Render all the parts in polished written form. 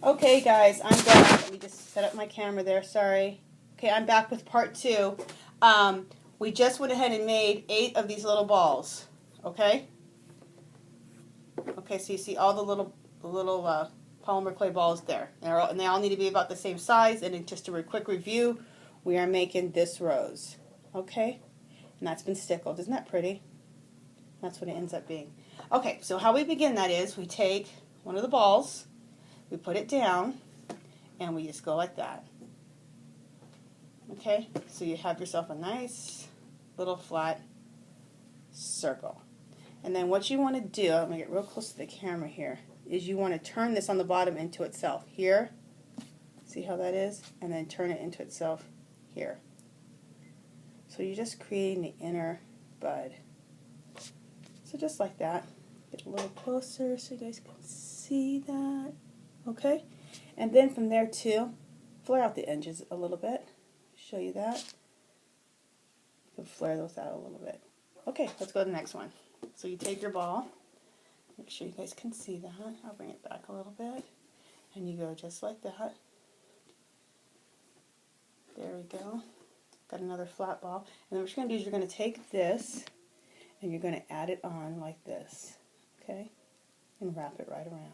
Okay guys, I'm back. Let me just set up my camera there, sorry. Okay, I'm back with part 2. We just went ahead and made 8 of these little balls. Okay? Okay, so you see all the little polymer clay balls there. And they all need to be about the same size. And then just a quick review, we are making this rose. Okay? And that's been stickled. Isn't that pretty? That's what it ends up being. Okay, so how we begin that is we take one of the balls, we put it down, and we just go like that. Okay, so you have yourself a nice little flat circle. And then what you want to do, I'm going to get real close to the camera here, is you want to turn this on the bottom into itself here. See how that is? And then turn it into itself here. So you're just creating the inner bud. So just like that. Get a little closer so you guys can see that. Okay? And then from there too, flare out the edges a little bit. Show you that. You can flare those out a little bit. Okay, let's go to the next one. So you take your ball, make sure you guys can see that. I'll bring it back a little bit. And you go just like that. There we go. Got another flat ball. And then what you're going to do is you're going to take this and you're going to add it on like this. Okay? And wrap it right around.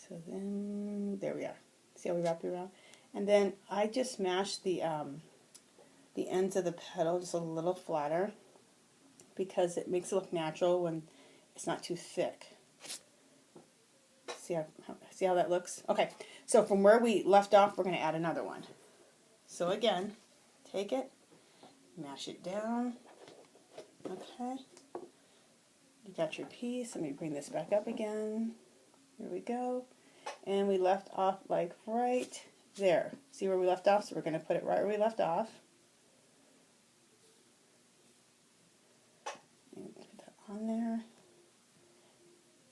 So then, there we are. See how we wrap it around? And then I just mashed the ends of the petal just a little flatter because it makes it look natural when it's not too thick. See how that looks? Okay, so from where we left off, we're going to add another one. So again, take it, mash it down. Okay. You got your piece. Let me bring this back up again. Here we go. And we left off like right there. See where we left off? So we're going to put it right where we left off. And put that on there.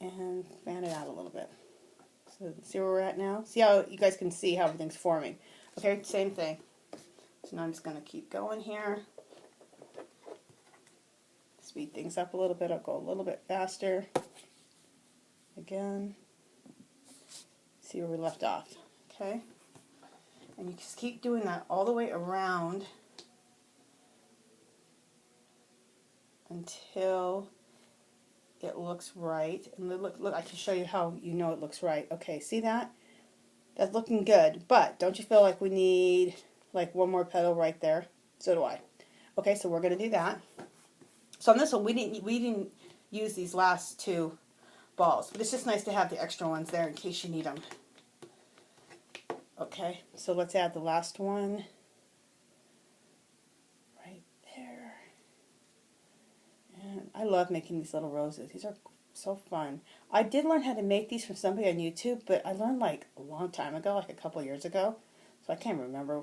And fan it out a little bit. So see where we're at now? See how you guys can see how everything's forming. Okay, same thing. So now I'm just going to keep going here. Speed things up a little bit. I'll go a little bit faster. Again. See where we left off. Okay? And you just keep doing that all the way around until it looks right. And look, I can show you how you know it looks right. Okay, see that? That's looking good. But don't you feel like we need like one more petal right there? So do I. Okay, so we're going to do that. So on this one, we didn't use these last 2 balls, but it's just nice to have the extra ones there in case you need them. Okay, so let's add the last one right there. And I love making these little roses. These are so fun. I did learn how to make these from somebody on YouTube, but I learned like a long time ago, like a couple years ago. So I can't remember,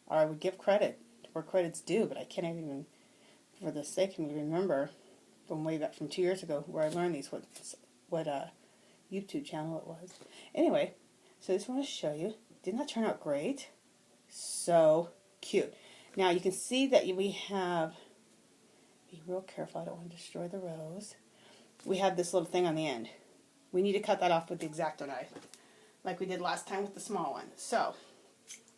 or I would give credit where credit's due, but I can't even, for the sake of me, remember from way back from 2 years ago where I learned these, what YouTube channel it was. Anyway, so I just want to show you. Didn't that turn out great? So cute. Now you can see that we have, be real careful, I don't want to destroy the rose. We have this little thing on the end. We need to cut that off with the X-Acto knife, like we did last time with the small one. So,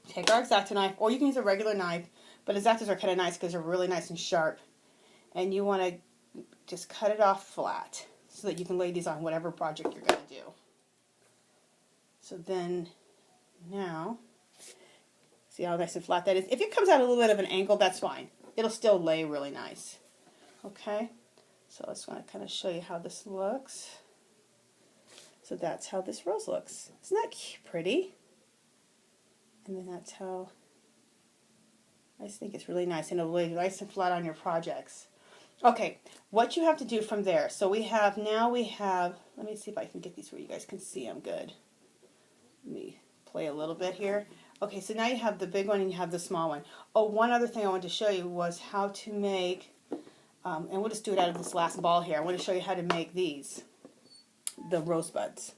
take our X-Acto knife, or you can use a regular knife, but X-Actos are kind of nice because they're really nice and sharp. And you want to just cut it off flat so that you can lay these on whatever project you're going to do. So then, now, see how nice and flat that is? If it comes out a little bit of an angle, that's fine. It'll still lay really nice. Okay? So I just want to kind of show you how this looks. So that's how this rose looks. Isn't that pretty? And then that's how, I just think it's really nice, and it'll lay nice and flat on your projects. Okay, what you have to do from there. So now we have, let me see if I can get these where you guys can see them good. Let me play a little bit here. Okay, so now you have the big one and you have the small one. Oh, one other thing I wanted to show you was how to make, and we'll just do it out of this last ball here. I want to show you how to make these, the rosebuds.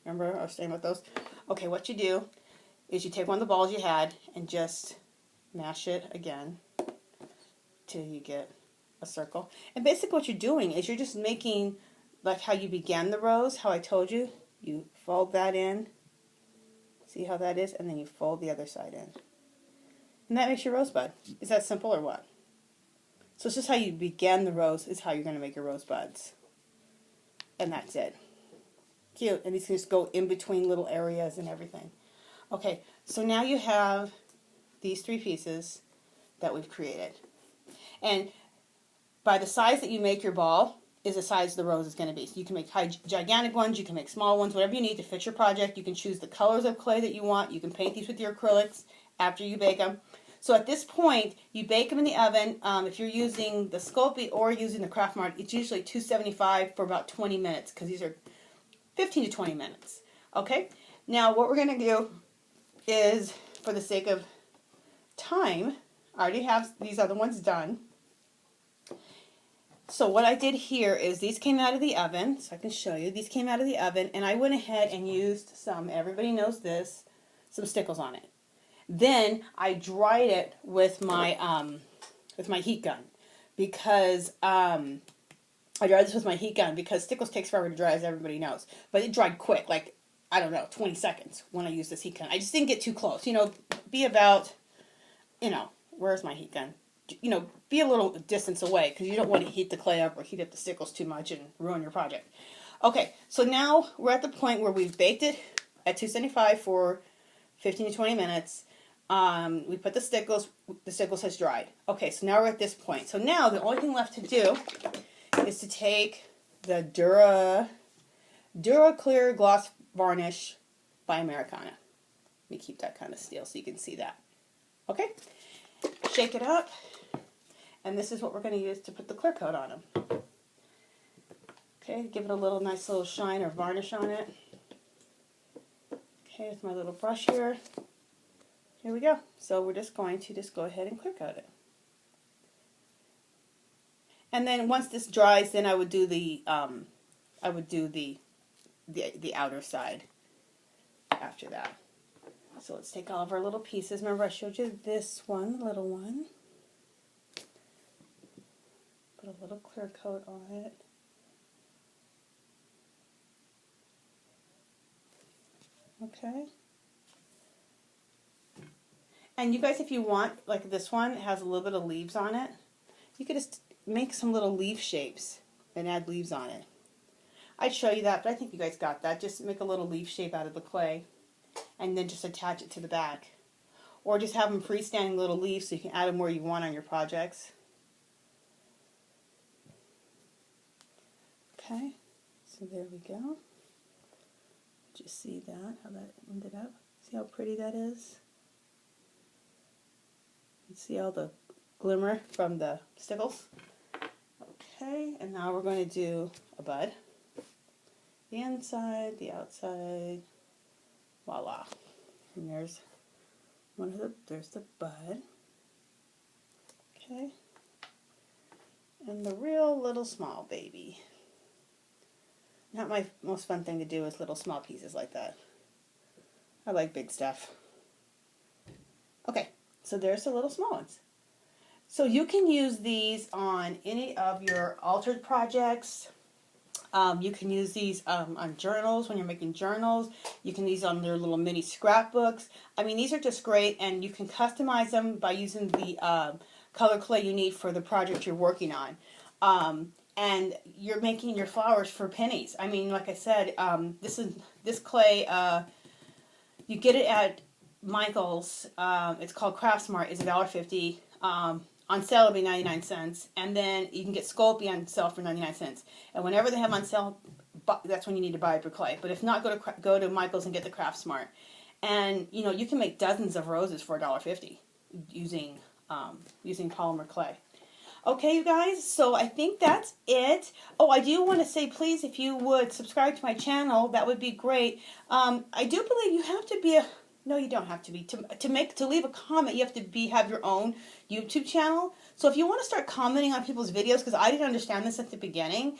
Remember I was saying about those? Okay, what you do is you take one of the balls you had and just mash it again till you get a circle. And basically what you're doing is you're just making, like how you began the rose, how I told you, You fold that in. See how that is? And then you fold the other side in. And that makes your rosebud. Is that simple or what? So it's just how you begin the rose is how you're going to make your rosebuds. And that's it. Cute. And these can just go in between little areas and everything. Okay, so now you have these 3 pieces that we've created. And by the size that you make your ball is the size the rose is going to be. So you can make gigantic ones, you can make small ones, whatever you need to fit your project. You can choose the colors of clay that you want. You can paint these with your acrylics after you bake them. So at this point, you bake them in the oven. If you're using the Sculpey or using the Craft Mart, it's usually 275 for about 20 minutes because these are 15 to 20 minutes. Okay? Now what we're going to do is, for the sake of time, I already have these other ones done. So what I did here is these came out of the oven, so I can show you. These came out of the oven, and I went ahead and used some, everybody knows this, some stickles on it. Then I dried it with my heat gun because I dried this with my heat gun because stickles takes forever to dry, as everybody knows. But it dried quick, like, I don't know, 20 seconds when I used this heat gun. I just didn't get too close. You know, be about, you know, where's my heat gun? You know, be a little distance away because you don't want to heat the clay up or heat up the stickles too much and ruin your project. Okay, so now we're at the point where we've baked it at 275 for 15 to 20 minutes. We put the stickles has dried. Okay, so now we're at this point. So now the only thing left to do is to take the Dura Clear Gloss Varnish by Americana. Let me keep that kind of still so you can see that. Okay, shake it up, and this is what we're going to use to put the clear coat on them. Okay, give it a little nice little shine or varnish on it. Okay, with my little brush here. Here we go. So we're just going to go ahead and clear coat it. And then once this dries, then I would do the outer side after that. So let's take all of our little pieces. Remember I showed you this one, little one. Put a little clear coat on it. Okay. And you guys, if you want, like this one, it has a little bit of leaves on it. You could just make some little leaf shapes and add leaves on it. I'd show you that, but I think you guys got that. Just make a little leaf shape out of the clay and then just attach it to the back. Or just have them freestanding little leaves so you can add them where you want on your projects. Okay, so there we go. Just see that, how that ended up. See how pretty that is? You see all the glimmer from the stickles? Okay, and now we're going to do a bud. The inside, the outside, voila. And there's there's the bud. Okay. And the real little small baby. Not my most fun thing to do is little small pieces like that. I like big stuff. Okay, so there's the little small ones. So you can use these on any of your altered projects. You can use these on journals when you're making journals. You can use on their little mini scrapbooks. I mean, these are just great, and you can customize them by using the color clay you need for the project you're working on. And you're making your flowers for pennies. I mean, like I said, this clay, you get it at Michael's. It's called Craft Smart. It's $1.50. On sale it'll be 99 cents, and then you can get Sculpey on sale for 99 cents. And whenever they have on sale, that's when you need to buy it for clay. But if not, go to Michael's and get the Craft Smart. And you know, you can make dozens of roses for $1.50 using polymer clay. Okay, you guys, so I think that's it. Oh, I do want to say, please, if you would subscribe to my channel, that would be great. I do believe you have to be no, you don't have to be. To leave a comment, you have to have your own YouTube channel. So if you want to start commenting on people's videos, because I didn't understand this at the beginning,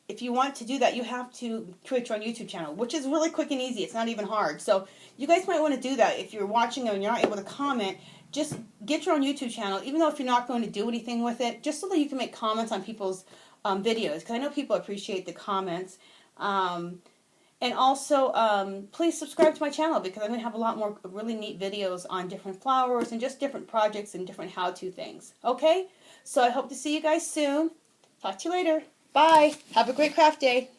if you want to do that, you have to create your own YouTube channel, which is really quick and easy. It's not even hard. So you guys might want to do that. If you're watching and you're not able to comment, just get your own YouTube channel, even though if you're not going to do anything with it, just so that you can make comments on people's videos. Because I know people appreciate the comments And also, please subscribe to my channel because I'm going to have a lot more really neat videos on different flowers and just different projects and different how-to things. Okay? So I hope to see you guys soon. Talk to you later. Bye. Have a great craft day.